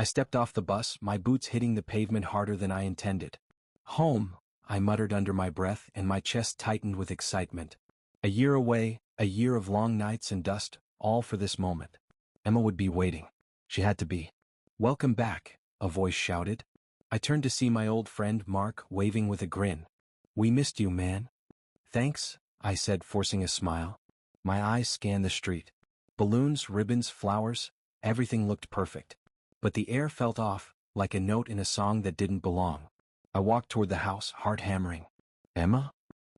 I stepped off the bus, my boots hitting the pavement harder than I intended. Home, I muttered under my breath, and my chest tightened with excitement. A year away, a year of long nights and dust, all for this moment. Emma would be waiting. She had to be. "Welcome back," a voice shouted. I turned to see my old friend Mark waving with a grin. "We missed you, man." "Thanks," I said, forcing a smile. My eyes scanned the street. Balloons, ribbons, flowers, everything looked perfect. But the air felt off, like a note in a song that didn't belong. I walked toward the house, heart hammering. "Emma?"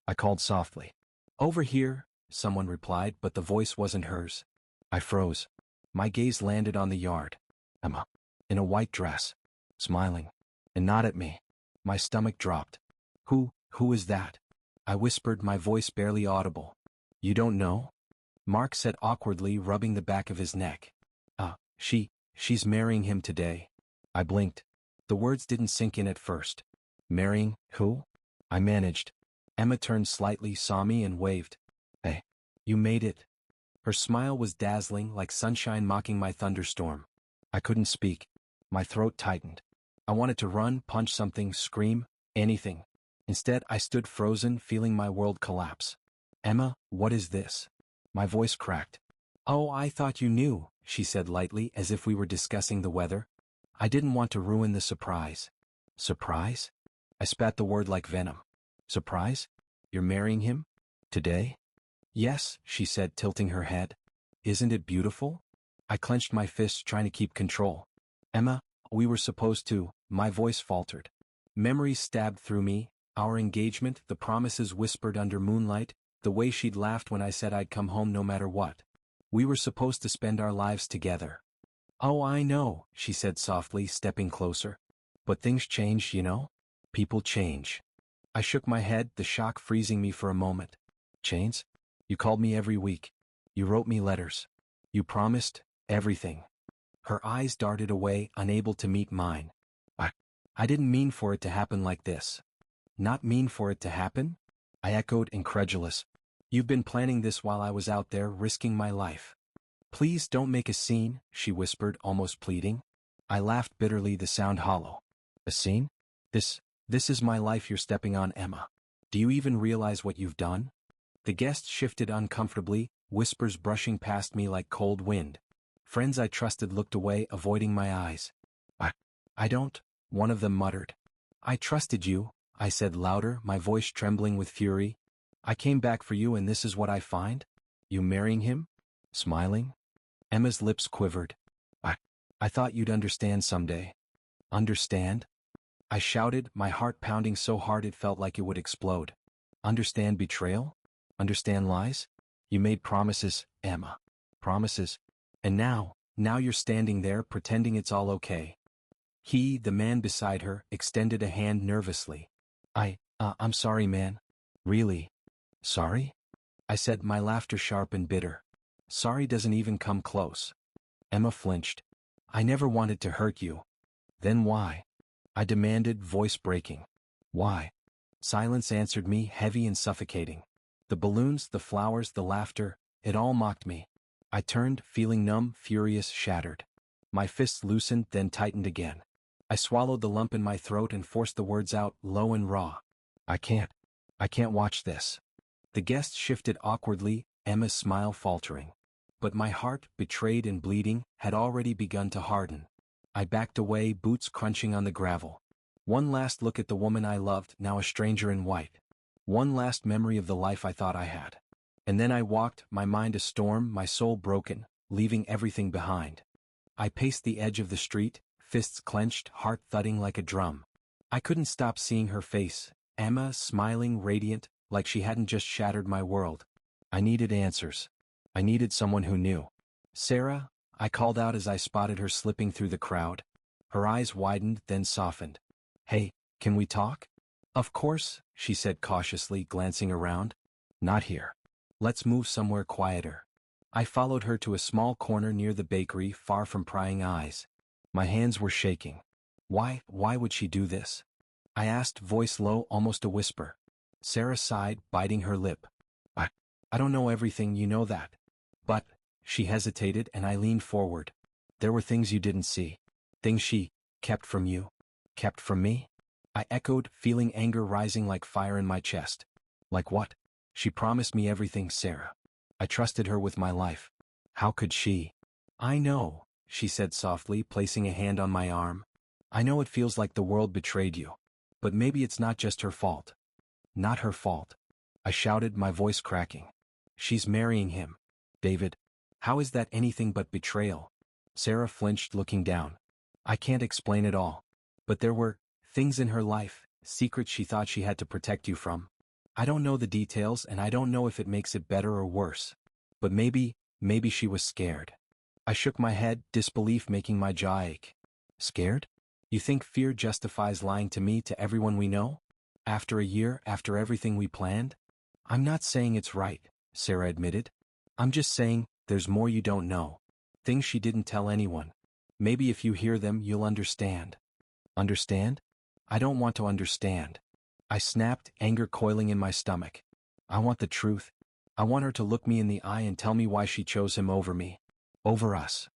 I called softly. "Over here," someone replied, but the voice wasn't hers. I froze. My gaze landed on the yard. Emma, in a white dress, smiling, and not at me. My stomach dropped. Who is that?" I whispered, my voice barely audible. "You don't know?" Mark said awkwardly, rubbing the back of his neck. She's marrying him today." I blinked. The words didn't sink in at first. "Marrying who?" I managed. Emma turned slightly, saw me, and waved. "Hey, you made it." Her smile was dazzling, like sunshine mocking my thunderstorm. I couldn't speak. My throat tightened. I wanted to run, punch something, scream, anything. Instead, I stood frozen, feeling my world collapse. "Emma, what is this?" My voice cracked. "Oh, I thought you knew," she said lightly, as if we were discussing the weather. I didn't want to ruin the surprise. "Surprise?" I spat the word like venom. "Surprise? You're marrying him? Today?" "Yes," she said, tilting her head. "Isn't it beautiful?" I clenched my fists, trying to keep control. "Emma, we were supposed to," my voice faltered. Memories stabbed through me, our engagement, the promises whispered under moonlight, the way she'd laughed when I said I'd come home no matter what. We were supposed to spend our lives together. "Oh, I know," she said softly, stepping closer. "But things change, you know? People change." I shook my head, the shock freezing me for a moment. "Chains? You called me every week. You wrote me letters. You promised everything." Her eyes darted away, unable to meet mine. I didn't mean for it to happen like this." "Not mean for it to happen?" I echoed, incredulous. "You've been planning this while I was out there risking my life." "Please don't make a scene," she whispered, almost pleading. I laughed bitterly, the sound hollow. "A scene? This is my life you're stepping on, Emma. Do you even realize what you've done?" The guest shifted uncomfortably, whispers brushing past me like cold wind. Friends I trusted looked away, avoiding my eyes. I don't," one of them muttered. "I trusted you," I said louder, my voice trembling with fury. "I came back for you, and this is what I find? You marrying him? Smiling?" Emma's lips quivered. I thought you'd understand someday." "Understand?" I shouted, my heart pounding so hard it felt like it would explode. "Understand betrayal? Understand lies? You made promises, Emma. Promises. And now you're standing there pretending it's all okay." He, the man beside her, extended a hand nervously. I'm sorry, man. Really? Sorry?" I said, my laughter sharp and bitter. "Sorry doesn't even come close." Emma flinched. "I never wanted to hurt you." "Then why?" I demanded, voice breaking. "Why?" Silence answered me, heavy and suffocating. The balloons, the flowers, the laughter, it all mocked me. I turned, feeling numb, furious, shattered. My fists loosened, then tightened again. I swallowed the lump in my throat and forced the words out, low and raw. I can't watch this." The guest shifted awkwardly, Emma's smile faltering. But my heart, betrayed and bleeding, had already begun to harden. I backed away, boots crunching on the gravel. One last look at the woman I loved, now a stranger in white. One last memory of the life I thought I had. And then I walked, my mind a storm, my soul broken, leaving everything behind. I paced the edge of the street, fists clenched, heart thudding like a drum. I couldn't stop seeing her face, Emma, smiling, radiant, like she hadn't just shattered my world. I needed answers. I needed someone who knew. "Sarah," I called out as I spotted her slipping through the crowd. Her eyes widened, then softened. "Hey, can we talk?" "Of course," she said cautiously, glancing around. "Not here. Let's move somewhere quieter." I followed her to a small corner near the bakery, far from prying eyes. My hands were shaking. Why would she do this? I asked, voice low, almost a whisper. Sarah sighed, biting her lip. I don't know everything, you know that. But," she hesitated, and I leaned forward. "There were things you didn't see. Things she kept from you. Kept from me? I echoed, feeling anger rising like fire in my chest. Like what? She promised me everything, Sarah. I trusted her with my life. How could she? I know, she said softly, placing a hand on my arm. I know it feels like the world betrayed you. But maybe it's not just her fault. Not her fault. I shouted, my voice cracking. She's marrying him. David. How is that anything but betrayal? Sarah flinched, looking down. I can't explain it all. But there were things in her life, secrets she thought she had to protect you from. I don't know the details, and I don't know if it makes it better or worse. But maybe she was scared. I shook my head, disbelief making my jaw ache. Scared? You think fear justifies lying to me, to everyone we know? After a year, after everything we planned? I'm not saying it's right, Sarah admitted. I'm just saying, there's more you don't know. Things she didn't tell anyone. Maybe if you hear them, you'll understand. Understand? I don't want to understand. I snapped, anger coiling in my stomach. I want the truth. I want her to look me in the eye and tell me why she chose him over me. Over us.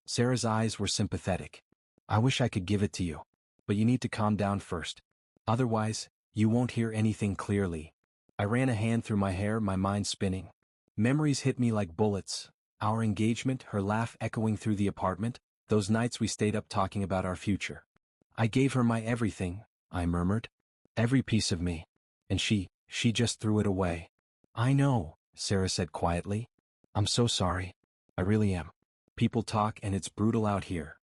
Sarah's eyes were sympathetic. I wish I could give it to you. But you need to calm down first. Otherwise, you won't hear anything clearly. I ran a hand through my hair, my mind spinning. Memories hit me like bullets. Our engagement, her laugh echoing through the apartment, those nights we stayed up talking about our future. I gave her my everything, I murmured. Every piece of me. And she just threw it away. I know, Sarah said quietly. I'm so sorry. I really am. People talk and it's brutal out here.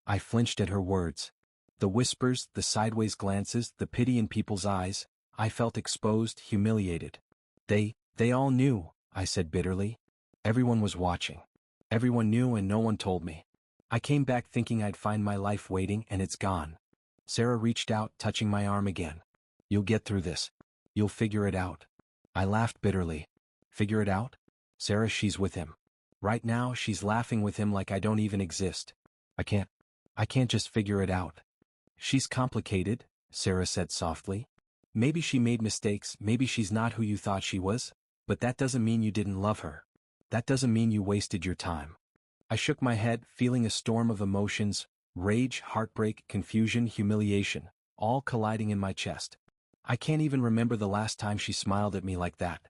I flinched at her words. The whispers, the sideways glances, the pity in people's eyes. I felt exposed, humiliated. They all knew, I said bitterly. Everyone was watching. Everyone knew and no one told me. I came back thinking I'd find my life waiting, and it's gone. Sarah reached out, touching my arm again. You'll get through this. You'll figure it out. I laughed bitterly. Figure it out? Sarah, she's with him. Right now, she's laughing with him like I don't even exist. I can't just figure it out. She's complicated, Sarah said softly. Maybe she made mistakes, maybe she's not who you thought she was, but that doesn't mean you didn't love her. That doesn't mean you wasted your time. I shook my head, feeling a storm of emotions, rage, heartbreak, confusion, humiliation, all colliding in my chest. I can't even remember the last time she smiled at me like that.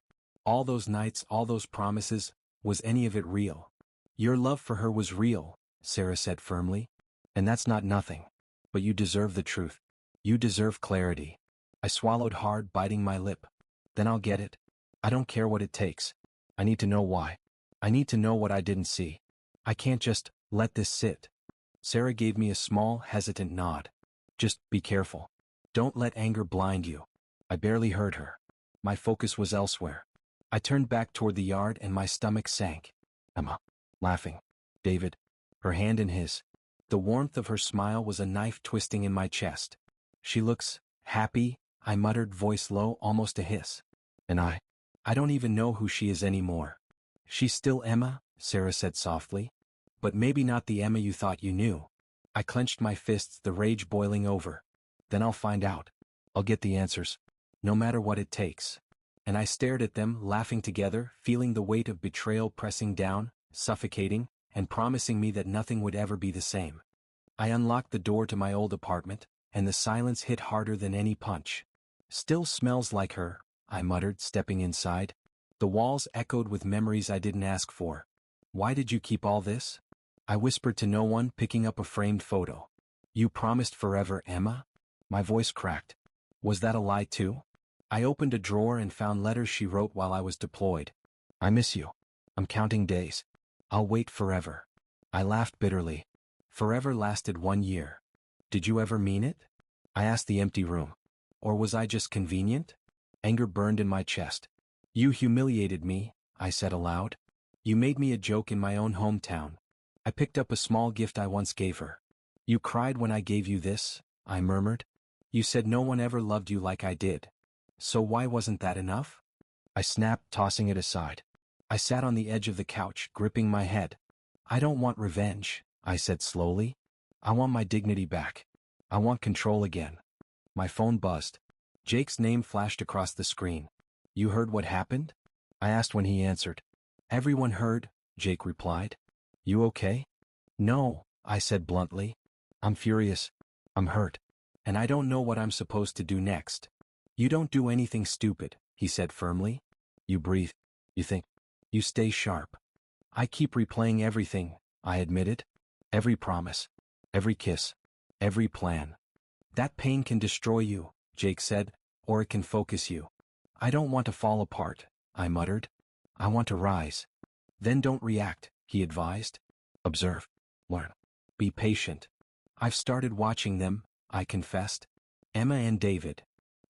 All those nights, all those promises, was any of it real? Your love for her was real, Sarah said firmly. And that's not nothing. But you deserve the truth. You deserve clarity. I swallowed hard, biting my lip. Then I'll get it. I don't care what it takes. I need to know why. I need to know what I didn't see. I can't just let this sit. Sarah gave me a small, hesitant nod. Just be careful. Don't let anger blind you. I barely heard her. My focus was elsewhere. I turned back toward the yard and my stomach sank. Emma. Laughing. David. Her hand in his. The warmth of her smile was a knife twisting in my chest. She looks happy, I muttered, voice low, almost a hiss. And I don't even know who she is anymore. She's still Emma, Sarah said softly. But maybe not the Emma you thought you knew. I clenched my fists, the rage boiling over. Then I'll find out. I'll get the answers. No matter what it takes. And I stared at them, laughing together, feeling the weight of betrayal pressing down, suffocating, and promising me that nothing would ever be the same. I unlocked the door to my old apartment, and the silence hit harder than any punch. Still smells like her, I muttered, stepping inside. The walls echoed with memories I didn't ask for. Why did you keep all this? I whispered to no one, picking up a framed photo. You promised forever, Emma? My voice cracked. Was that a lie too? I opened a drawer and found letters she wrote while I was deployed. I miss you. I'm counting days. I'll wait forever. I laughed bitterly. Forever lasted 1 year. Did you ever mean it? I asked the empty room. Or was I just convenient? Anger burned in my chest. You humiliated me, I said aloud. You made me a joke in my own hometown. I picked up a small gift I once gave her. You cried when I gave you this, I murmured. You said no one ever loved you like I did. So why wasn't that enough? I snapped, tossing it aside. I sat on the edge of the couch, gripping my head. I don't want revenge, I said slowly. I want my dignity back. I want control again. My phone buzzed. Jake's name flashed across the screen. You heard what happened? I asked when he answered. Everyone heard, Jake replied. You okay? No, I said bluntly. I'm furious. I'm hurt. And I don't know what I'm supposed to do next. You don't do anything stupid, he said firmly. You breathe. You think. You stay sharp. I keep replaying everything, I admitted. Every promise. Every kiss. Every plan. That pain can destroy you, Jake said, or it can focus you. I don't want to fall apart, I muttered. I want to rise. Then don't react, he advised. Observe. Learn. Be patient. I've started watching them, I confessed. Emma and David.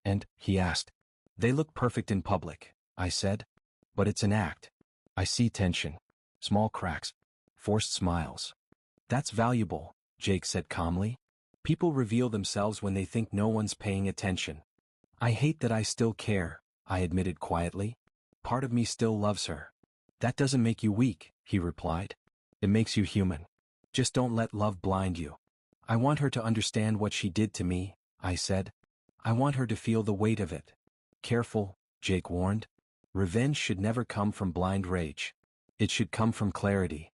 And, he asked. They look perfect in public, I said. But it's an act. I see tension. Small cracks. Forced smiles. That's valuable, Jake said calmly. People reveal themselves when they think no one's paying attention. I hate that I still care, I admitted quietly. Part of me still loves her. That doesn't make you weak, he replied. It makes you human. Just don't let love blind you. I want her to understand what she did to me, I said. I want her to feel the weight of it. Careful, Jake warned. Revenge should never come from blind rage. It should come from clarity.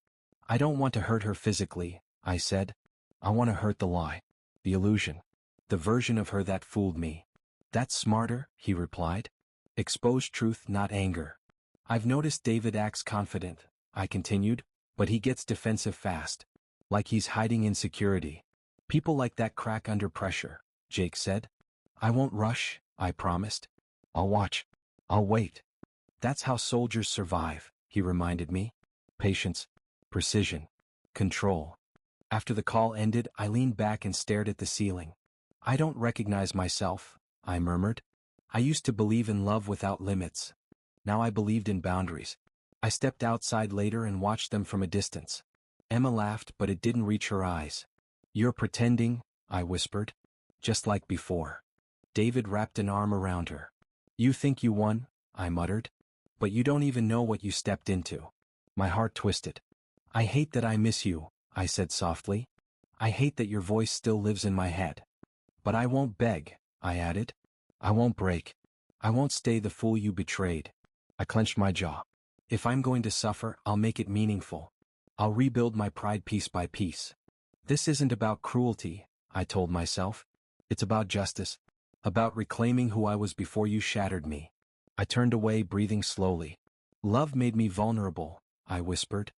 I don't want to hurt her physically, I said. I want to hurt the lie. The illusion. The version of her that fooled me. That's smarter, he replied. Expose truth, not anger. I've noticed David acts confident, I continued, but he gets defensive fast. Like he's hiding insecurity. People like that crack under pressure, Jake said. I won't rush, I promised. I'll watch. I'll wait. That's how soldiers survive, he reminded me. Patience. Precision. Control. After the call ended, I leaned back and stared at the ceiling. I don't recognize myself, I murmured. I used to believe in love without limits. Now I believed in boundaries. I stepped outside later and watched them from a distance. Emma laughed, but it didn't reach her eyes. You're pretending, I whispered. Just like before. David wrapped an arm around her. You think you won, I muttered. But you don't even know what you stepped into. My heart twisted. I hate that I miss you, I said softly. I hate that your voice still lives in my head. But I won't beg, I added. I won't break. I won't stay the fool you betrayed. I clenched my jaw. If I'm going to suffer, I'll make it meaningful. I'll rebuild my pride piece by piece. This isn't about cruelty, I told myself. It's about justice. About reclaiming who I was before you shattered me. I turned away, breathing slowly. Love made me vulnerable, I whispered.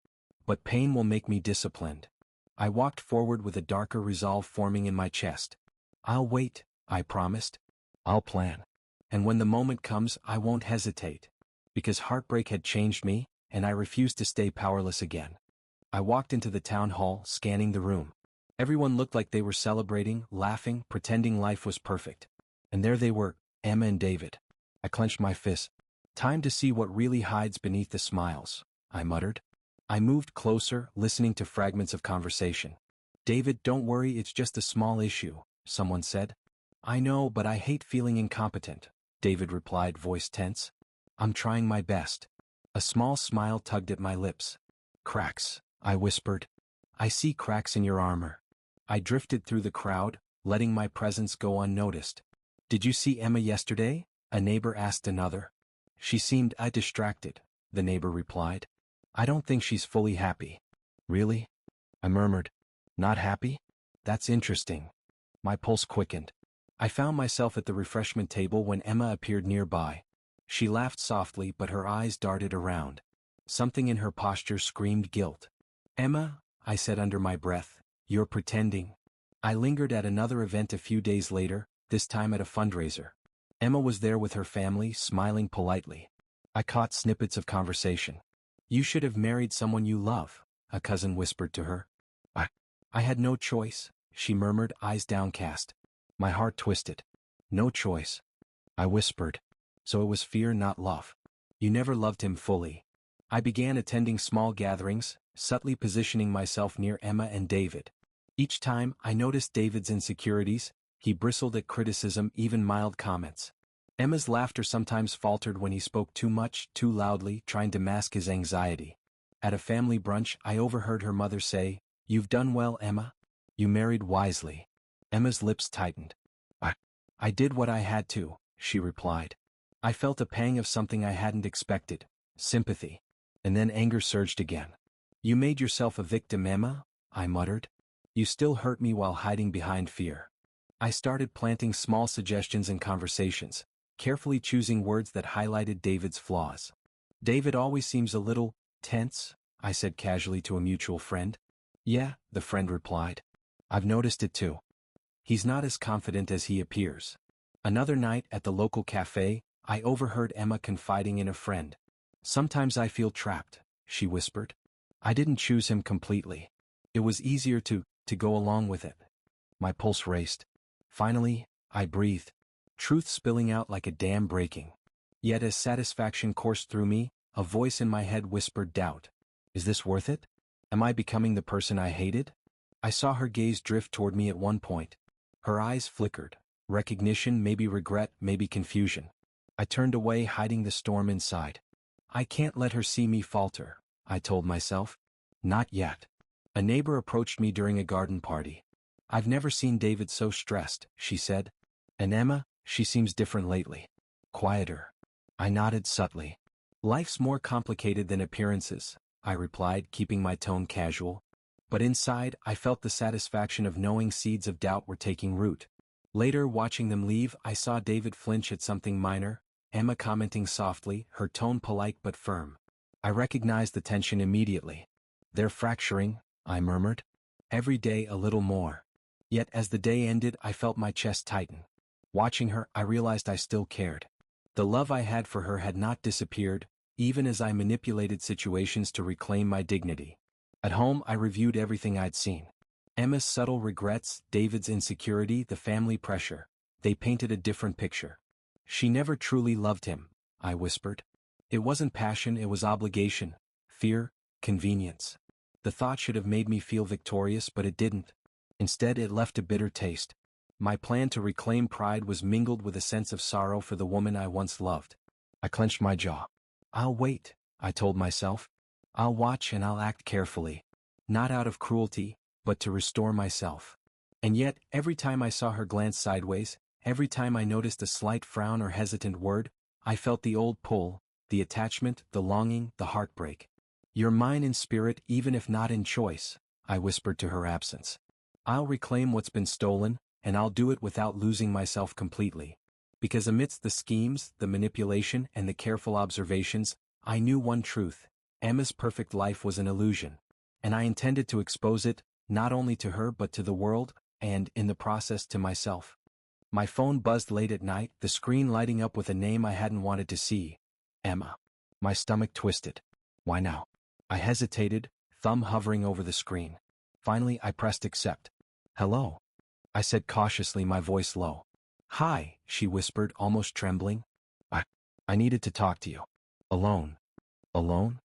But pain will make me disciplined. I walked forward with a darker resolve forming in my chest. I'll wait, I promised. I'll plan. And when the moment comes, I won't hesitate. Because heartbreak had changed me, and I refused to stay powerless again. I walked into the town hall, scanning the room. Everyone looked like they were celebrating, laughing, pretending life was perfect. And there they were, Emma and David. I clenched my fists. Time to see what really hides beneath the smiles, I muttered. I moved closer, listening to fragments of conversation. David, don't worry, it's just a small issue, someone said. I know, but I hate feeling incompetent, David replied, voice tense. I'm trying my best. A small smile tugged at my lips. Cracks, I whispered. I see cracks in your armor. I drifted through the crowd, letting my presence go unnoticed. Did you see Emma yesterday? A neighbor asked another. She seemed distracted, the neighbor replied. I don't think she's fully happy. Really? I murmured. Not happy? That's interesting. My pulse quickened. I found myself at the refreshment table when Emma appeared nearby. She laughed softly, but her eyes darted around. Something in her posture screamed guilt. Emma, I said under my breath, you're pretending. I lingered at another event a few days later, this time at a fundraiser. Emma was there with her family, smiling politely. I caught snippets of conversation. You should have married someone you love, a cousin whispered to her. I had no choice, she murmured, eyes downcast. My heart twisted. No choice. I whispered. So it was fear, not love. You never loved him fully. I began attending small gatherings, subtly positioning myself near Emma and David. Each time I noticed David's insecurities, he bristled at criticism, even mild comments. Emma's laughter sometimes faltered when he spoke too much, too loudly, trying to mask his anxiety. At a family brunch, I overheard her mother say, "You've done well, Emma. You married wisely." Emma's lips tightened. I did what I had to, she replied. I felt a pang of something I hadn't expected, sympathy. And then anger surged again. You made yourself a victim, Emma, I muttered. You still hurt me while hiding behind fear. I started planting small suggestions in conversations, carefully choosing words that highlighted David's flaws. David always seems a little tense, I said casually to a mutual friend. Yeah, the friend replied. I've noticed it too. He's not as confident as he appears. Another night at the local cafe, I overheard Emma confiding in a friend. Sometimes I feel trapped, she whispered. I didn't choose him completely. It was easier to go along with it. My pulse raced. Finally, I breathed, truth spilling out like a dam breaking. Yet as satisfaction coursed through me, a voice in my head whispered doubt. Is this worth it? Am I becoming the person I hated? I saw her gaze drift toward me at one point. Her eyes flickered. Recognition, maybe regret, maybe confusion. I turned away, hiding the storm inside. I can't let her see me falter, I told myself. Not yet. A neighbor approached me during a garden party. I've never seen David so stressed, she said. And Emma, she seems different lately. Quieter. I nodded subtly. Life's more complicated than appearances, I replied, keeping my tone casual. But inside, I felt the satisfaction of knowing seeds of doubt were taking root. Later, watching them leave, I saw David flinch at something minor, Emma commenting softly, her tone polite but firm. I recognized the tension immediately. They're fracturing, I murmured. Every day a little more. Yet as the day ended, I felt my chest tighten. Watching her, I realized I still cared. The love I had for her had not disappeared, even as I manipulated situations to reclaim my dignity. At home, I reviewed everything I'd seen. Emma's subtle regrets, David's insecurity, the family pressure. They painted a different picture. She never truly loved him, I whispered. It wasn't passion, it was obligation, fear, convenience. The thought should have made me feel victorious, but it didn't. Instead, it left a bitter taste. My plan to reclaim pride was mingled with a sense of sorrow for the woman I once loved. I clenched my jaw. I'll wait, I told myself. I'll watch and I'll act carefully. Not out of cruelty, but to restore myself. And yet, every time I saw her glance sideways, every time I noticed a slight frown or hesitant word, I felt the old pull, the attachment, the longing, the heartbreak. You're mine in spirit even if not in choice, I whispered to her absence. I'll reclaim what's been stolen, and I'll do it without losing myself completely. Because amidst the schemes, the manipulation, and the careful observations, I knew one truth. Emma's perfect life was an illusion. And I intended to expose it, not only to her but to the world, and, in the process, to myself. My phone buzzed late at night, the screen lighting up with a name I hadn't wanted to see. Emma. My stomach twisted. Why now? I hesitated, thumb hovering over the screen. Finally, I pressed accept. Hello? I said cautiously, my voice low. Hi, she whispered, almost trembling. I needed to talk to you. Alone. Alone?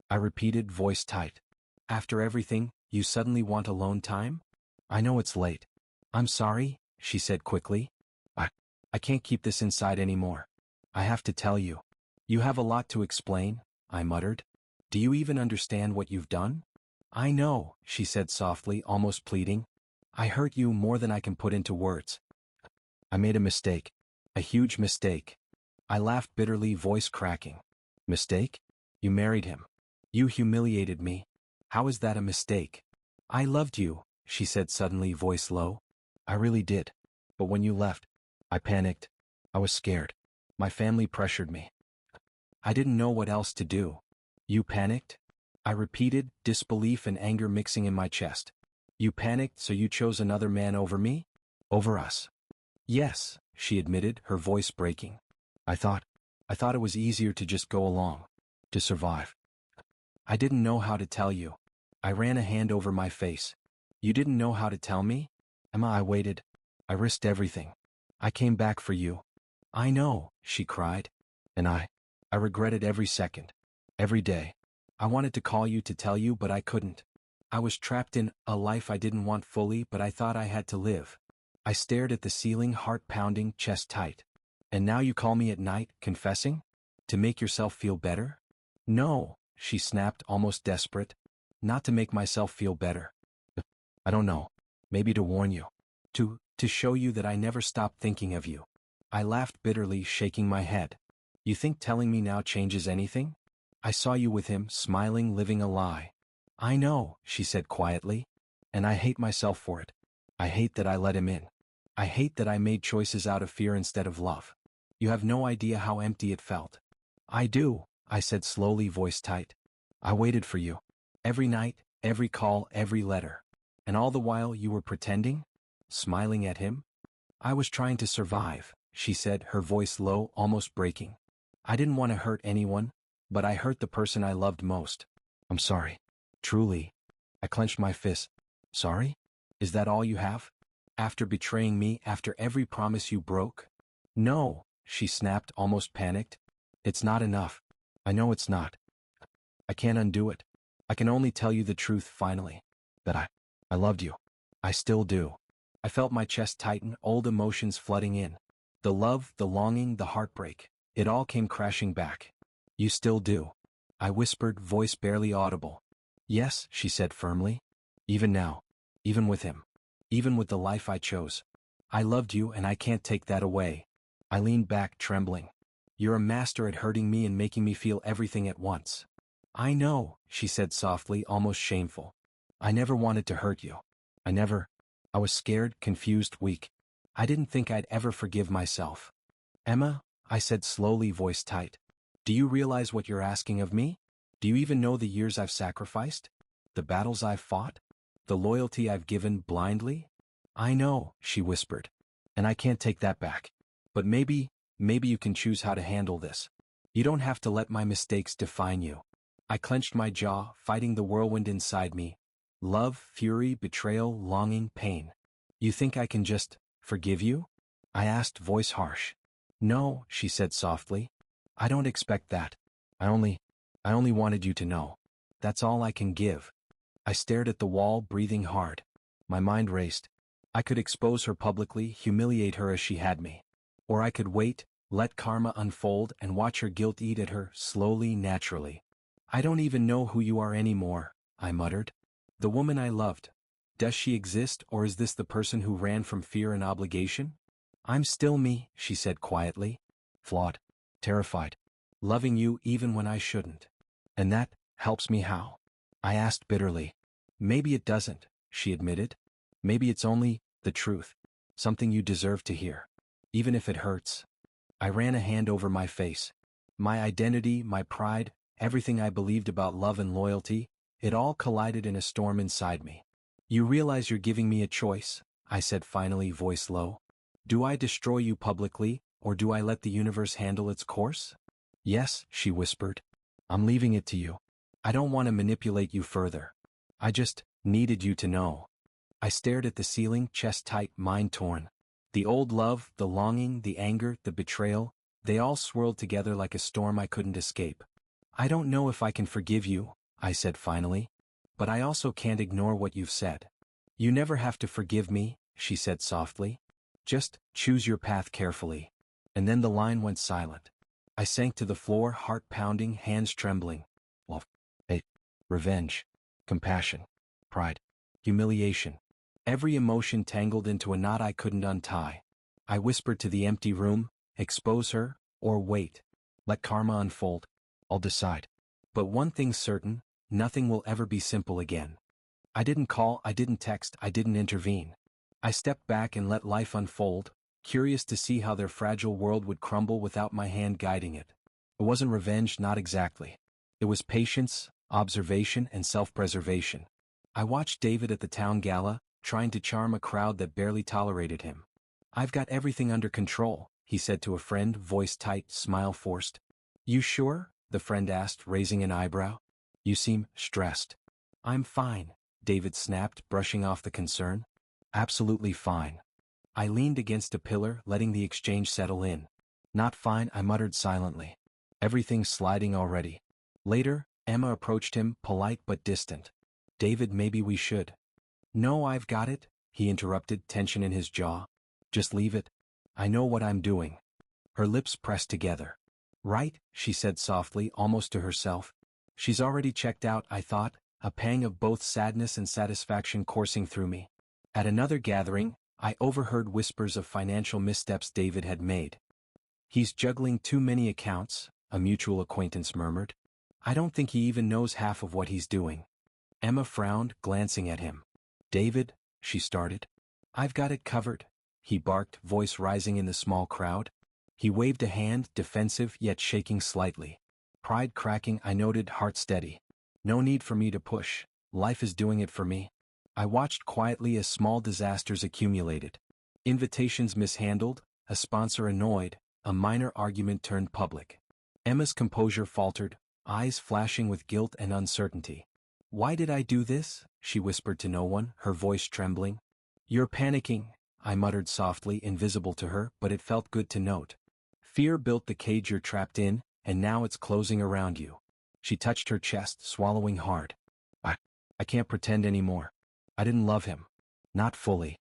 I repeated, voice tight. After everything, you suddenly want alone time? I know it's late. I'm sorry, she said quickly. I can't keep this inside anymore. I have to tell you. You have a lot to explain, I muttered. Do you even understand what you've done? I know, she said softly, almost pleading. I hurt you more than I can put into words. I made a mistake. A huge mistake. I laughed bitterly, voice cracking. Mistake? You married him. You humiliated me. How is that a mistake? I loved you, she said suddenly, voice low. I really did. But when you left, I panicked. I was scared. My family pressured me. I didn't know what else to do. You panicked? I repeated, disbelief and anger mixing in my chest. You panicked, so you chose another man over me? Over us. Yes, she admitted, her voice breaking. I thought it was easier to just go along. To survive. I didn't know how to tell you. I ran a hand over my face. You didn't know how to tell me? Emma, I waited. I risked everything. I came back for you. I know, she cried. And I regretted every second. Every day. I wanted to call you to tell you, but I couldn't. I was trapped in a life I didn't want fully, but I thought I had to live. I stared at the ceiling, heart pounding, chest tight. And now you call me at night, confessing? To make yourself feel better? No, she snapped, almost desperate. Not to make myself feel better. I don't know. Maybe to warn you. To show you that I never stopped thinking of you. I laughed bitterly, shaking my head. You think telling me now changes anything? I saw you with him, smiling, living a lie. I know, she said quietly. And I hate myself for it. I hate that I let him in. I hate that I made choices out of fear instead of love. You have no idea how empty it felt. I do, I said slowly, voice tight. I waited for you. Every night, every call, every letter. And all the while you were pretending? Smiling at him? I was trying to survive, she said, her voice low, almost breaking. I didn't want to hurt anyone, but I hurt the person I loved most. I'm sorry. Truly. I clenched my fist. Sorry? Is that all you have? After betraying me, after every promise you broke? No, she snapped, almost panicked. It's not enough. I know it's not. I can't undo it. I can only tell you the truth finally. That I loved you. I still do. I felt my chest tighten, old emotions flooding in. The love, the longing, the heartbreak. It all came crashing back. You still do. I whispered, voice barely audible. Yes, she said firmly. Even now. Even with him. Even with the life I chose. I loved you and I can't take that away. I leaned back, trembling. You're a master at hurting me and making me feel everything at once. I know, she said softly, almost shameful. I never wanted to hurt you. I was scared, confused, weak. I didn't think I'd ever forgive myself. Emma, I said slowly, voice tight. Do you realize what you're asking of me? Do you even know the years I've sacrificed? The battles I've fought? The loyalty I've given blindly? I know, she whispered. And I can't take that back. But maybe you can choose how to handle this. You don't have to let my mistakes define you. I clenched my jaw, fighting the whirlwind inside me. Love, fury, betrayal, longing, pain. You think I can just forgive you? I asked, voice harsh. No, she said softly. I don't expect that. I only wanted you to know. That's all I can give. I stared at the wall, breathing hard. My mind raced. I could expose her publicly, humiliate her as she had me. Or I could wait, let karma unfold and watch her guilt eat at her, slowly, naturally. I don't even know who you are anymore, I muttered. The woman I loved. Does she exist, or is this the person who ran from fear and obligation? I'm still me, she said quietly. Flawed. Terrified. Loving you even when I shouldn't. And that helps me how? I asked bitterly. Maybe it doesn't, she admitted. Maybe it's only the truth. Something you deserve to hear. Even if it hurts. I ran a hand over my face. My identity, my pride, everything I believed about love and loyalty, it all collided in a storm inside me. You realize you're giving me a choice, I said finally, voice low. Do I destroy you publicly, or do I let the universe handle its course? Yes, she whispered. I'm leaving it to you. I don't want to manipulate you further. I just needed you to know. I stared at the ceiling, chest tight, mind torn. The old love, the longing, the anger, the betrayal, they all swirled together like a storm I couldn't escape. I don't know if I can forgive you, I said finally. But I also can't ignore what you've said. You never have to forgive me, she said softly. Just choose your path carefully. And then the line went silent. I sank to the floor, heart pounding, hands trembling. Well, revenge, compassion, pride, humiliation. Every emotion tangled into a knot I couldn't untie. I whispered to the empty room, expose her, or wait. Let karma unfold. I'll decide. But one thing's certain, nothing will ever be simple again. I didn't call, I didn't text, I didn't intervene. I stepped back and let life unfold, curious to see how their fragile world would crumble without my hand guiding it. It wasn't revenge, not exactly. It was patience, observation, and self-preservation. I watched David at the town gala, trying to charm a crowd that barely tolerated him. I've got everything under control, he said to a friend, voice tight, smile forced. You sure? The friend asked, raising an eyebrow. You seem stressed. I'm fine, David snapped, brushing off the concern. Absolutely fine. I leaned against a pillar, letting the exchange settle in. Not fine, I muttered silently. Everything's sliding already. Later, Emma approached him, polite but distant. David, maybe we should. No, I've got it, he interrupted, tension in his jaw. Just leave it. I know what I'm doing. Her lips pressed together. Right, she said softly, almost to herself. She's already checked out, I thought, a pang of both sadness and satisfaction coursing through me. At another gathering, I overheard whispers of financial missteps David had made. He's juggling too many accounts, a mutual acquaintance murmured. I don't think he even knows half of what he's doing. Emma frowned, glancing at him. David, she started. I've got it covered, he barked, voice rising in the small crowd. He waved a hand, defensive yet shaking slightly. Pride cracking, I noted, heart steady. No need for me to push. Life is doing it for me. I watched quietly as small disasters accumulated. Invitations mishandled, a sponsor annoyed, a minor argument turned public. Emma's composure faltered, eyes flashing with guilt and uncertainty. Why did I do this? She whispered to no one, her voice trembling. You're panicking, I muttered softly, invisible to her, but it felt good to note. Fear built the cage you're trapped in, and now it's closing around you. She touched her chest, swallowing hard. I can't pretend anymore. I didn't love him. Not fully.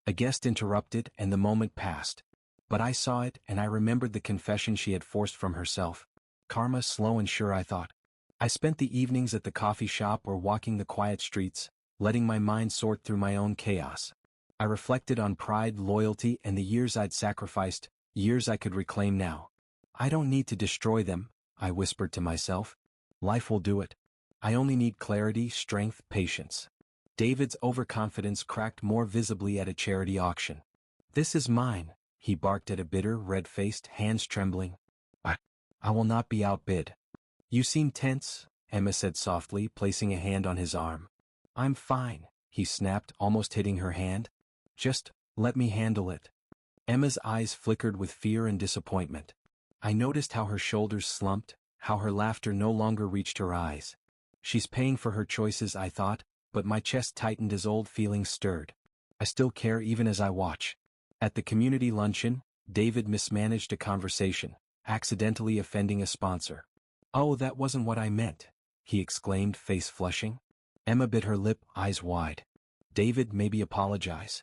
A guest interrupted, and the moment passed. But I saw it, and I remembered the confession she had forced from herself. Karma, slow and sure, I thought. I spent the evenings at the coffee shop or walking the quiet streets, letting my mind sort through my own chaos. I reflected on pride, loyalty, and the years I'd sacrificed, years I could reclaim now. I don't need to destroy them, I whispered to myself. Life will do it. I only need clarity, strength, patience. David's overconfidence cracked more visibly at a charity auction. This is mine, he barked at a bidder, red-faced, hands trembling. I will not be outbid. You seem tense, Emma said softly, placing a hand on his arm. I'm fine, he snapped, almost hitting her hand. Just, let me handle it. Emma's eyes flickered with fear and disappointment. I noticed how her shoulders slumped, how her laughter no longer reached her eyes. She's paying for her choices, I thought, but my chest tightened as old feelings stirred. I still care even as I watch. At the community luncheon, David mismanaged a conversation, accidentally offending a sponsor. Oh, that wasn't what I meant, he exclaimed, face flushing. Emma bit her lip, eyes wide. David, maybe apologize.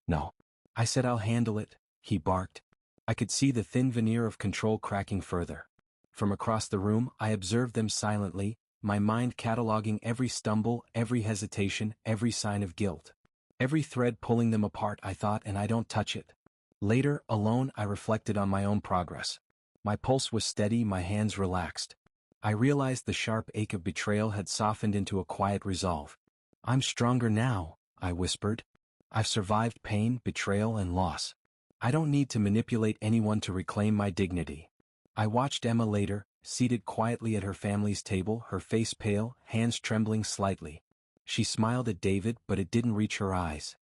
No. I said I'll handle it, he barked. I could see the thin veneer of control cracking further. From across the room, I observed them silently, my mind cataloging every stumble, every hesitation, every sign of guilt. Every thread pulling them apart, I thought, and I don't touch it. Later, alone, I reflected on my own progress. My pulse was steady, my hands relaxed. I realized the sharp ache of betrayal had softened into a quiet resolve. I'm stronger now, I whispered. I've survived pain, betrayal, and loss. I don't need to manipulate anyone to reclaim my dignity. I watched Emma later, seated quietly at her family's table, her face pale, hands trembling slightly. She smiled at David, but it didn't reach her eyes.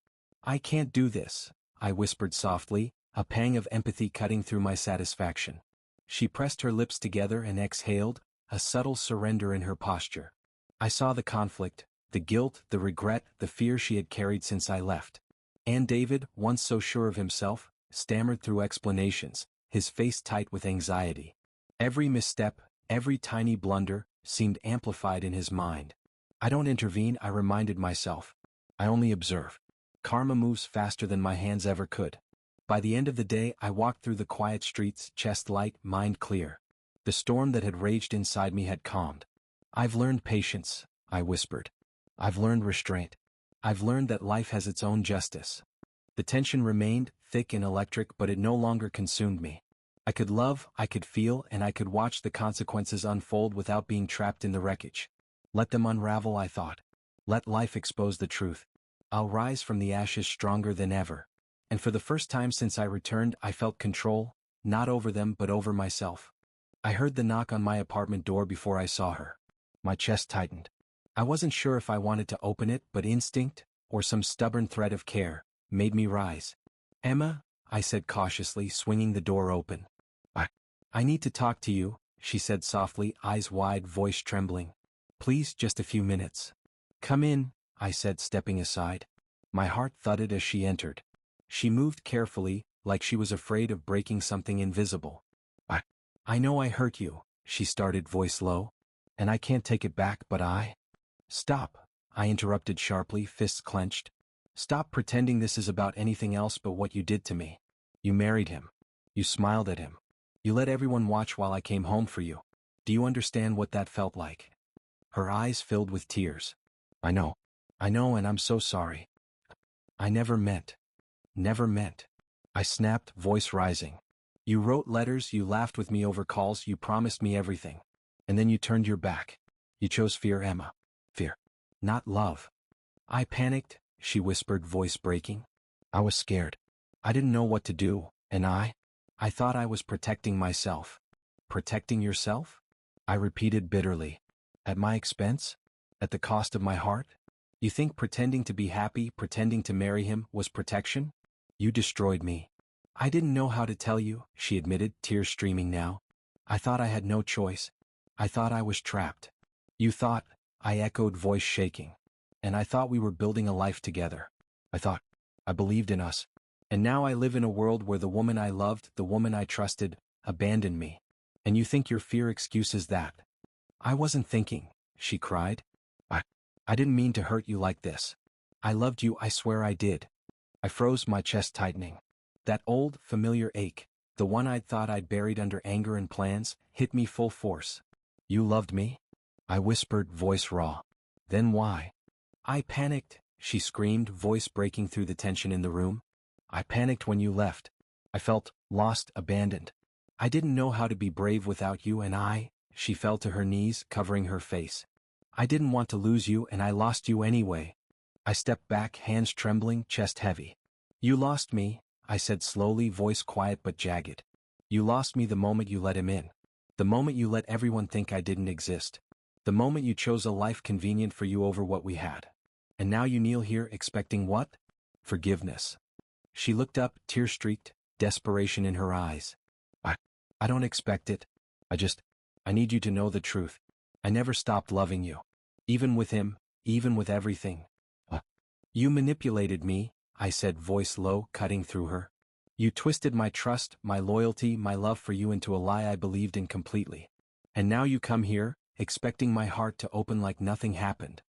I can't do this, I whispered softly, a pang of empathy cutting through my satisfaction. She pressed her lips together and exhaled, a subtle surrender in her posture. I saw the conflict, the guilt, the regret, the fear she had carried since I left. And David, once so sure of himself, stammered through explanations, his face tight with anxiety. Every misstep, every tiny blunder, seemed amplified in his mind. I don't intervene, I reminded myself. I only observe. Karma moves faster than my hands ever could. By the end of the day, I walked through the quiet streets, chest light, mind clear. The storm that had raged inside me had calmed. I've learned patience, I whispered. I've learned restraint. I've learned that life has its own justice. The tension remained, thick and electric, but it no longer consumed me. I could love, I could feel, and I could watch the consequences unfold without being trapped in the wreckage. Let them unravel, I thought. Let life expose the truth. I'll rise from the ashes stronger than ever. And for the first time since I returned, I felt control, not over them but over myself. I heard the knock on my apartment door before I saw her. My chest tightened. I wasn't sure if I wanted to open it, but instinct, or some stubborn thread of care, made me rise. Emma, I said cautiously, swinging the door open. I need to talk to you, she said softly, eyes wide, voice trembling. Please, just a few minutes. Come in, I said, stepping aside. My heart thudded as she entered. She moved carefully, like she was afraid of breaking something invisible. I know I hurt you, she started, voice low. And I can't take it back, but I... Stop, I interrupted sharply, fists clenched. Stop pretending this is about anything else but what you did to me. You married him. You smiled at him. You let everyone watch while I came home for you. Do you understand what that felt like? Her eyes filled with tears. I know, and I'm so sorry. I never meant. Never meant. I snapped, voice rising. You wrote letters, you laughed with me over calls, you promised me everything. And then you turned your back. You chose fear, Emma. Fear. Not love. I panicked, she whispered, voice breaking. I was scared. I didn't know what to do, and I thought I was protecting myself. Protecting yourself? I repeated bitterly. At my expense? At the cost of my heart? You think pretending to be happy, pretending to marry him, was protection? You destroyed me. I didn't know how to tell you, she admitted, tears streaming now. I thought I had no choice. I thought I was trapped. You thought, I echoed, voice shaking. And I thought we were building a life together. I believed in us. And now I live in a world where the woman I loved, the woman I trusted, abandoned me. And you think your fear excuses that? I wasn't thinking, she cried. I didn't mean to hurt you like this. I loved you, I swear I did. I froze, my chest tightening. That old, familiar ache, the one I'd thought I'd buried under anger and plans, hit me full force. You loved me? I whispered, voice raw. Then why? I panicked, she screamed, voice breaking through the tension in the room. I panicked when you left. I felt lost, abandoned. I didn't know how to be brave without you, and she fell to her knees, covering her face. I didn't want to lose you, and I lost you anyway. I stepped back, hands trembling, chest heavy. You lost me, I said slowly, voice quiet but jagged. You lost me the moment you let him in. The moment you let everyone think I didn't exist. The moment you chose a life convenient for you over what we had. And now you kneel here expecting what? Forgiveness. She looked up, tear-streaked, desperation in her eyes. I don't expect it. I need you to know the truth. I never stopped loving you. Even with him, even with everything. You manipulated me, I said, voice low, cutting through her. You twisted my trust, my loyalty, my love for you into a lie I believed in completely. And now you come here, expecting my heart to open like nothing happened.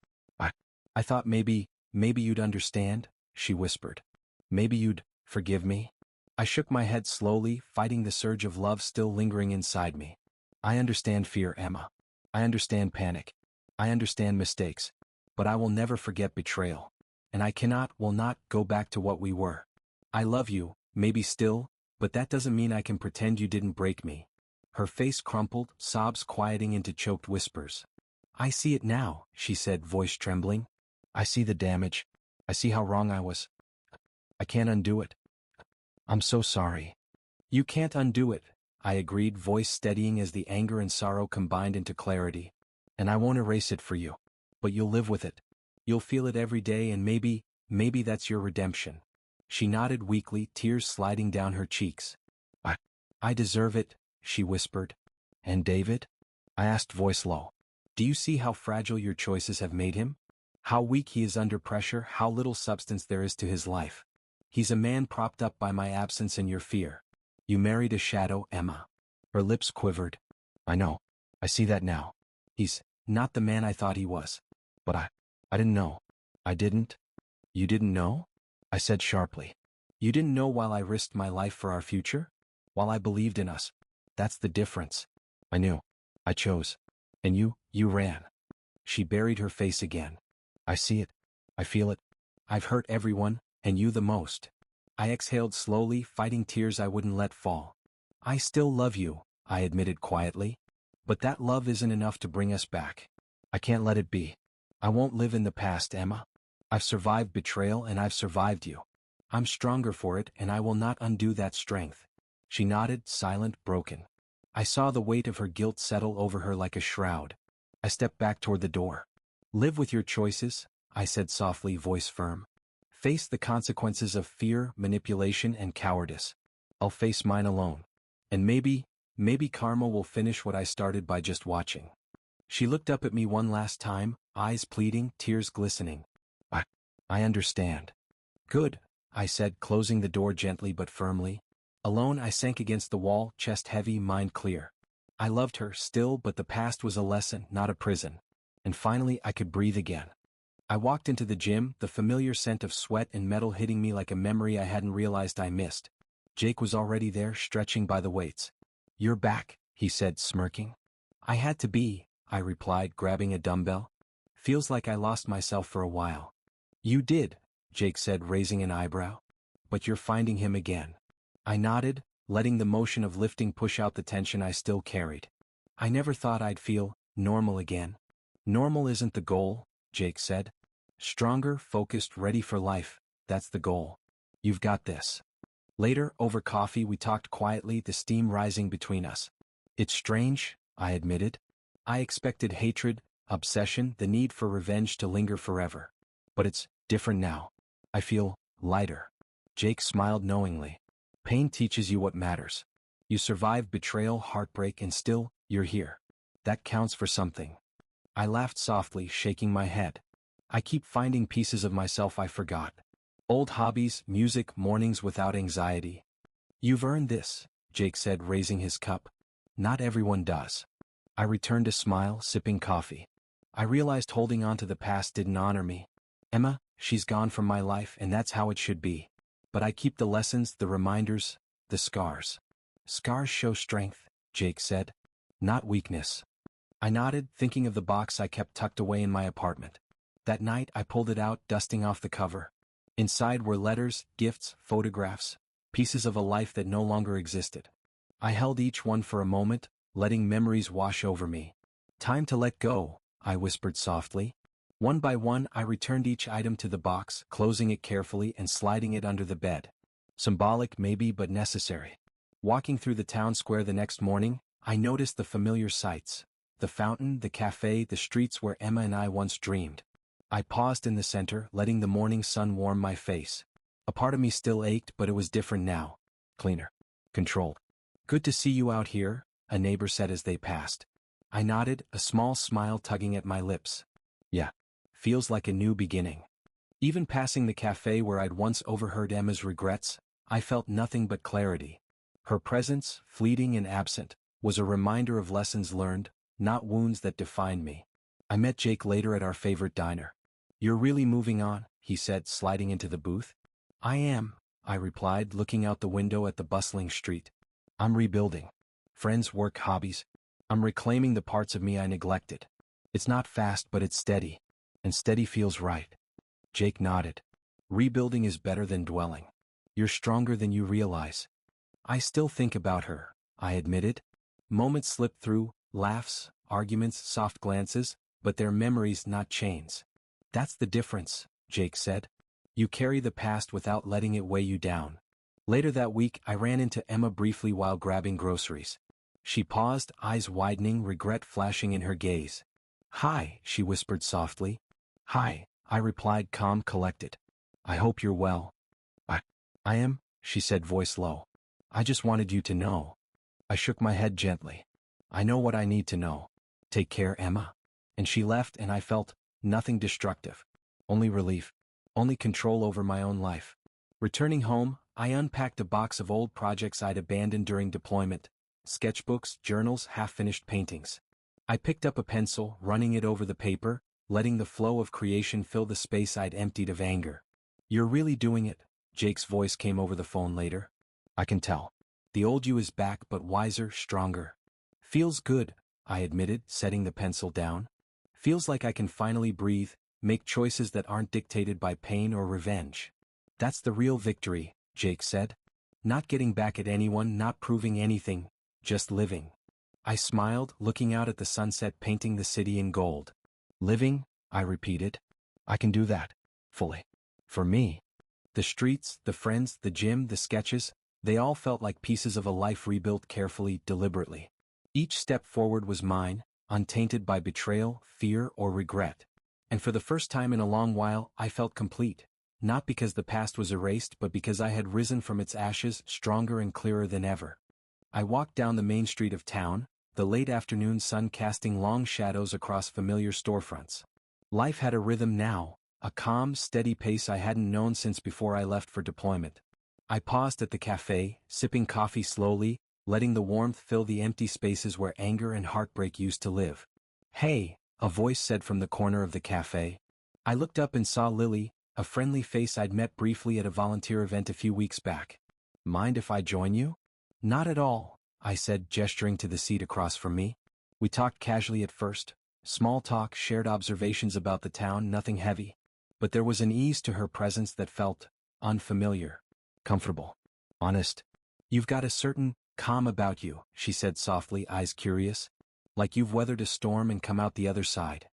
I thought maybe you'd understand, she whispered. Maybe you'd forgive me. I shook my head slowly, fighting the surge of love still lingering inside me. I understand fear, Emma. I understand panic. I understand mistakes. But I will never forget betrayal. And I will not go back to what we were. I love you, maybe still, but that doesn't mean I can pretend you didn't break me. Her face crumpled, sobs quieting into choked whispers. I see it now, she said, voice trembling. I see the damage. I see how wrong I was. I can't undo it. I'm so sorry. You can't undo it, I agreed, voice steadying as the anger and sorrow combined into clarity. And I won't erase it for you. But you'll live with it. You'll feel it every day, and maybe that's your redemption. She nodded weakly, tears sliding down her cheeks. I deserve it, she whispered. And David? I asked, voice low. Do you see how fragile your choices have made him? How weak he is under pressure, how little substance there is to his life. He's a man propped up by my absence and your fear. You married a shadow, Emma. Her lips quivered. I know. I see that now. He's not the man I thought he was. But I didn't know. I didn't? You didn't know? I said sharply. You didn't know while I risked my life for our future? While I believed in us. That's the difference. I knew. I chose. And you ran. She buried her face again. I see it. I feel it. I've hurt everyone, and you the most. I exhaled slowly, fighting tears I wouldn't let fall. I still love you, I admitted quietly. But that love isn't enough to bring us back. I can't let it be. I won't live in the past, Emma. I've survived betrayal and I've survived you. I'm stronger for it, and I will not undo that strength. She nodded, silent, broken. I saw the weight of her guilt settle over her like a shroud. I stepped back toward the door. Live with your choices, I said softly, voice firm. Face the consequences of fear, manipulation, and cowardice. I'll face mine alone. And maybe karma will finish what I started by just watching. She looked up at me one last time, eyes pleading, tears glistening. I understand. Good, I said, closing the door gently but firmly. Alone, I sank against the wall, chest heavy, mind clear. I loved her still, but the past was a lesson, not a prison. And finally, I could breathe again. I walked into the gym, the familiar scent of sweat and metal hitting me like a memory I hadn't realized I missed. Jake was already there, stretching by the weights. You're back, he said, smirking. I had to be, I replied, grabbing a dumbbell. Feels like I lost myself for a while. You did, Jake said, raising an eyebrow. But you're finding him again. I nodded, letting the motion of lifting push out the tension I still carried. I never thought I'd feel normal again. Normal isn't the goal, Jake said. Stronger, focused, ready for life, that's the goal. You've got this. Later, over coffee we talked quietly, the steam rising between us. It's strange, I admitted. I expected hatred, obsession, the need for revenge to linger forever. But it's different now. I feel lighter. Jake smiled knowingly. Pain teaches you what matters. You survived betrayal, heartbreak, and still, you're here. That counts for something. I laughed softly, shaking my head. I keep finding pieces of myself I forgot. Old hobbies, music, mornings without anxiety. You've earned this, Jake said, raising his cup. Not everyone does. I returned a smile, sipping coffee. I realized holding on to the past didn't honor me. Emma, she's gone from my life and that's how it should be. But I keep the lessons, the reminders, the scars. Scars show strength, Jake said. Not weakness. I nodded, thinking of the box I kept tucked away in my apartment. That night I pulled it out, dusting off the cover. Inside were letters, gifts, photographs, pieces of a life that no longer existed. I held each one for a moment, letting memories wash over me. Time to let go, I whispered softly. One by one I returned each item to the box, closing it carefully and sliding it under the bed. Symbolic maybe, but necessary. Walking through the town square the next morning, I noticed the familiar sights. The fountain, the cafe, the streets where Emma and I once dreamed. I paused in the center, letting the morning sun warm my face. A part of me still ached, but it was different now. Cleaner. Controlled. Good to see you out here, a neighbor said as they passed. I nodded, a small smile tugging at my lips. Yeah. Feels like a new beginning. Even passing the cafe where I'd once overheard Emma's regrets, I felt nothing but clarity. Her presence, fleeting and absent, was a reminder of lessons learned, not wounds that defined me. I met Jake later at our favorite diner. You're really moving on, he said, sliding into the booth. I am, I replied, looking out the window at the bustling street. I'm rebuilding. Friends, work, hobbies. I'm reclaiming the parts of me I neglected. It's not fast, but it's steady. And steady feels right. Jake nodded. Rebuilding is better than dwelling. You're stronger than you realize. I still think about her, I admitted. Moments slip through, laughs, arguments, soft glances, but they're memories, not chains. That's the difference, Jake said. You carry the past without letting it weigh you down. Later that week, I ran into Emma briefly while grabbing groceries. She paused, eyes widening, regret flashing in her gaze. Hi, she whispered softly. Hi, I replied, calm, collected. I hope you're well. I am, she said, voice low. I just wanted you to know. I shook my head gently. I know what I need to know. Take care, Emma. And she left, and I felt nothing destructive. Only relief. Only control over my own life. Returning home, I unpacked a box of old projects I'd abandoned during deployment. Sketchbooks, journals, half-finished paintings. I picked up a pencil, running it over the paper, letting the flow of creation fill the space I'd emptied of anger. You're really doing it, Jake's voice came over the phone later. I can tell. The old you is back, but wiser, stronger. Feels good, I admitted, setting the pencil down. Feels like I can finally breathe, make choices that aren't dictated by pain or revenge. That's the real victory, Jake said. Not getting back at anyone, not proving anything, just living. I smiled, looking out at the sunset painting the city in gold. Living, I repeated. I can do that. Fully. For me. The streets, the friends, the gym, the sketches, they all felt like pieces of a life rebuilt carefully, deliberately. Each step forward was mine, untainted by betrayal, fear, or regret. And for the first time in a long while, I felt complete. Not because the past was erased, but because I had risen from its ashes, stronger and clearer than ever. I walked down the main street of town, the late afternoon sun casting long shadows across familiar storefronts. Life had a rhythm now, a calm, steady pace I hadn't known since before I left for deployment. I paused at the cafe, sipping coffee slowly, letting the warmth fill the empty spaces where anger and heartbreak used to live. Hey, a voice said from the corner of the cafe. I looked up and saw Lily, a friendly face I'd met briefly at a volunteer event a few weeks back. Mind if I join you? Not at all, I said, gesturing to the seat across from me. We talked casually at first. Small talk, shared observations about the town, nothing heavy. But there was an ease to her presence that felt unfamiliar, comfortable, honest. You've got a certain calm about you, she said softly, eyes curious. Like you've weathered a storm and come out the other side.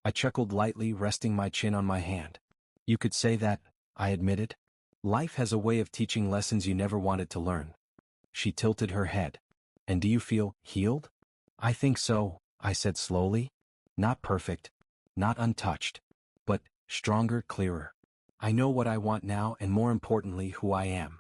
I chuckled lightly, resting my chin on my hand. You could say that, I admitted. Life has a way of teaching lessons you never wanted to learn. She tilted her head. And do you feel healed? I think so, I said slowly. Not perfect. Not untouched. But stronger, clearer. I know what I want now and more importantly who I am.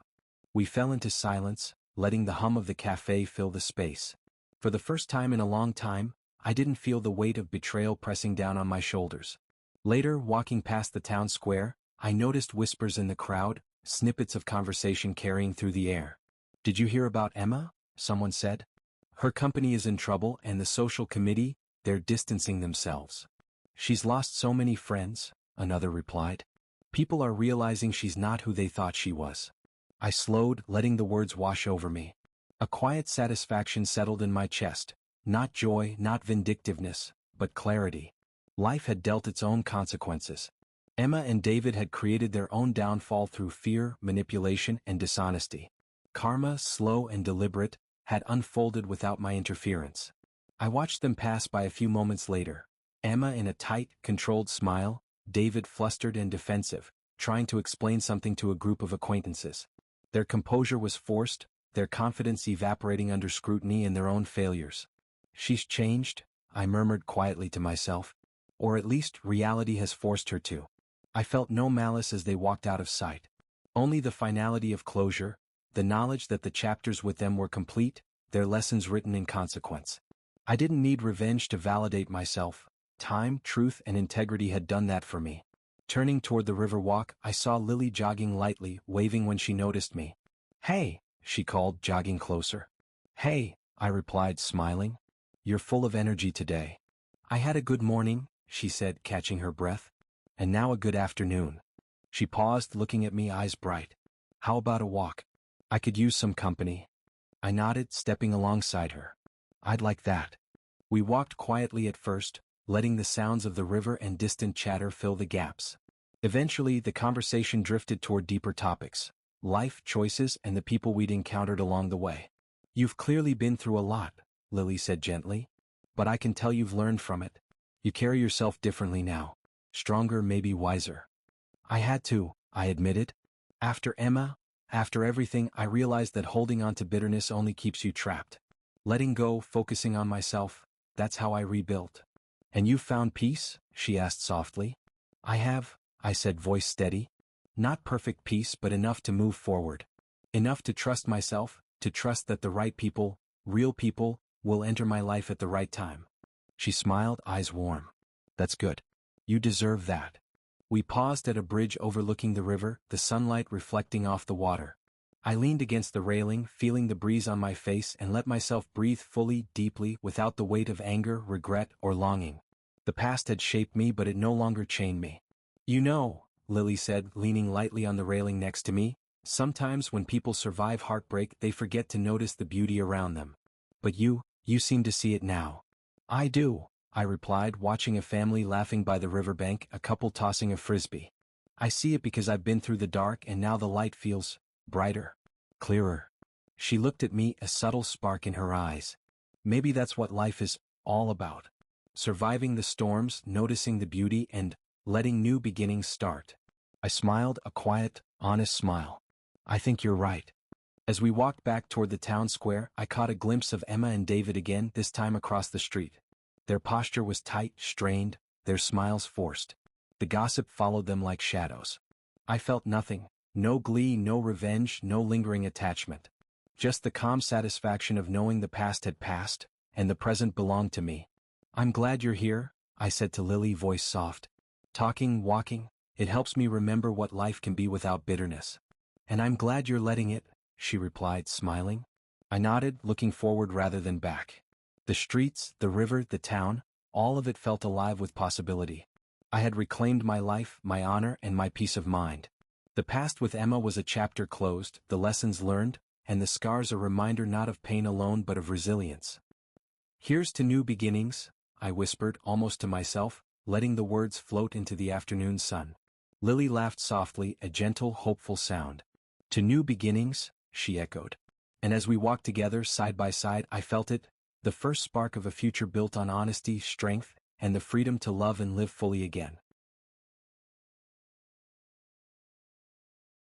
We fell into silence, letting the hum of the cafe fill the space. For the first time in a long time, I didn't feel the weight of betrayal pressing down on my shoulders. Later, walking past the town square, I noticed whispers in the crowd, snippets of conversation carrying through the air. Did you hear about Emma? Someone said. Her company is in trouble and the social committee, they're distancing themselves. She's lost so many friends, another replied. People are realizing she's not who they thought she was. I slowed, letting the words wash over me. A quiet satisfaction settled in my chest. Not joy, not vindictiveness, but clarity. Life had dealt its own consequences. Emma and David had created their own downfall through fear, manipulation, and dishonesty. Karma, slow and deliberate, had unfolded without my interference. I watched them pass by a few moments later. Emma in a tight, controlled smile, David flustered and defensive, trying to explain something to a group of acquaintances. Their composure was forced, their confidence evaporating under scrutiny and their own failures. She's changed, I murmured quietly to myself. Or at least reality has forced her to. I felt no malice as they walked out of sight. Only the finality of closure, the knowledge that the chapters with them were complete, their lessons written in consequence. I didn't need revenge to validate myself. Time, truth, and integrity had done that for me. Turning toward the river walk, I saw Lily jogging lightly, waving when she noticed me. Hey, she called, jogging closer. Hey, I replied, smiling. You're full of energy today. I had a good morning, she said, catching her breath. And now a good afternoon. She paused, looking at me, eyes bright. How about a walk? I could use some company. I nodded, stepping alongside her. I'd like that. We walked quietly at first, letting the sounds of the river and distant chatter fill the gaps. Eventually, the conversation drifted toward deeper topics. Life, choices, and the people we'd encountered along the way. You've clearly been through a lot, Lily said gently. But I can tell you've learned from it. You carry yourself differently now. Stronger, maybe wiser. I had to, I admitted. After Emma, after everything, I realized that holding on to bitterness only keeps you trapped. Letting go, focusing on myself, that's how I rebuilt. And you've found peace? She asked softly. I have, I said, voice steady. Not perfect peace, but enough to move forward. Enough to trust myself, to trust that the right people, real people, will enter my life at the right time. She smiled, eyes warm. That's good. You deserve that. We paused at a bridge overlooking the river, the sunlight reflecting off the water. I leaned against the railing, feeling the breeze on my face, and let myself breathe fully, deeply, without the weight of anger, regret, or longing. The past had shaped me, but it no longer chained me. You know, Lily said, leaning lightly on the railing next to me, sometimes when people survive heartbreak, they forget to notice the beauty around them. But you seem to see it now. I do, I replied, watching a family laughing by the riverbank, a couple tossing a frisbee. I see it because I've been through the dark and now the light feels brighter, clearer. She looked at me, a subtle spark in her eyes. Maybe that's what life is all about. Surviving the storms, noticing the beauty, and letting new beginnings start. I smiled, a quiet, honest smile. I think you're right. As we walked back toward the town square, I caught a glimpse of Emma and David again, this time across the street. Their posture was tight, strained, their smiles forced. The gossip followed them like shadows. I felt nothing. No glee, no revenge, no lingering attachment. Just the calm satisfaction of knowing the past had passed, and the present belonged to me. I'm glad you're here, I said to Lily, voice soft. Talking, walking, it helps me remember what life can be without bitterness. And I'm glad you're letting it, she replied, smiling. I nodded, looking forward rather than back. The streets, the river, the town, all of it felt alive with possibility. I had reclaimed my life, my honor, and my peace of mind. The past with Emma was a chapter closed, the lessons learned, and the scars a reminder not of pain alone but of resilience. Here's to new beginnings, I whispered, almost to myself, letting the words float into the afternoon sun. Lily laughed softly, a gentle, hopeful sound. To new beginnings, she echoed. And as we walked together, side by side, I felt it, the first spark of a future built on honesty, strength, and the freedom to love and live fully again.